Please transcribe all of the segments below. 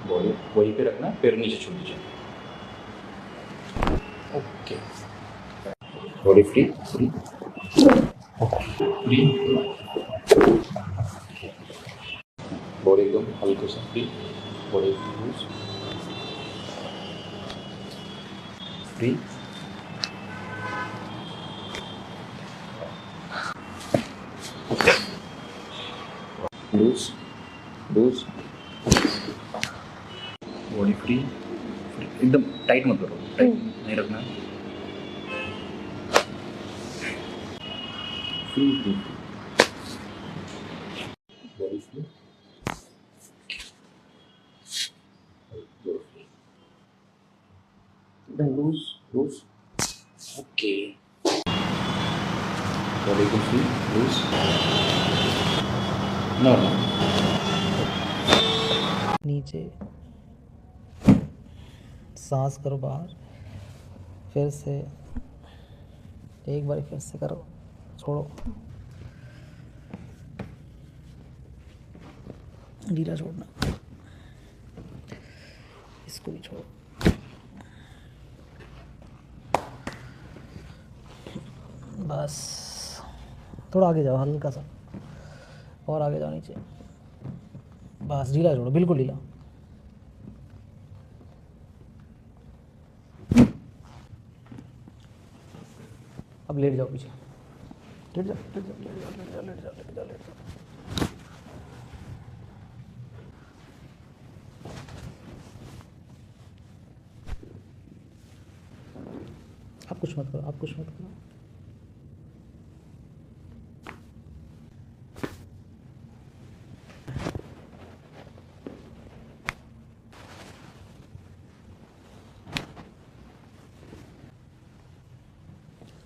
Body वहीं पे रखना, पैर नीचे छोड़ दीजिए। Okay, body free free free, body एकदम हल्का सा free, body loose free, loose loose, body free free, एकदम टाइट मत करो, टाइट नहीं रखना, फ्री फ्री, बॉडी फ्री, एकदम लूज लूज। ओके, बॉडी एकदम फ्री लूज, नॉर्मल। नीचे सांस करो बाहर, फिर से एक बार फिर से करो, छोड़ो, ढीला छोड़ना, इसको भी छोड़ो, बस थोड़ा आगे जाओ, हल्का सा और आगे जाओ नीचे, बस ढीला छोड़ो, बिल्कुल ढीला। अब लेट जाओ पीछे, लेट जाओ लेट जाओ लेट जाओ लेट जाओ लेट जाओ लेट जाओ। आप कुछ मत करो, आप कुछ मत करो।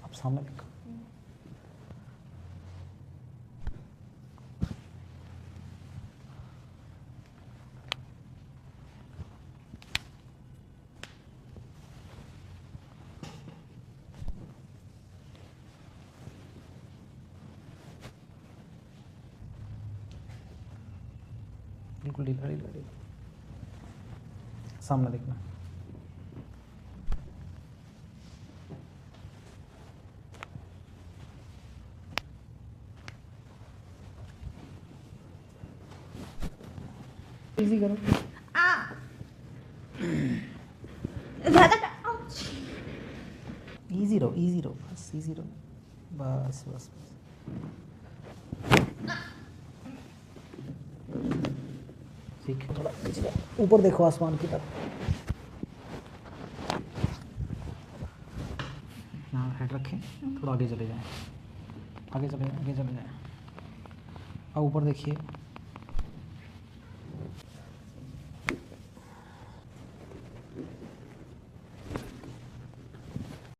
आप सामने देखो, बिल्कुल ढीला ढीला ढीला, सामने देखना। इजी करो, इजी रहो बस, इजी रहो, बस बस बस। ठीक है, थोड़ा नीचे जाओ, ऊपर देखो आसमान की तरफ, यहाँ हेड रखें, थोड़ा आगे चले जाएं, आगे चले जाएं, आगे चले जाएं, अब ऊपर देखिए,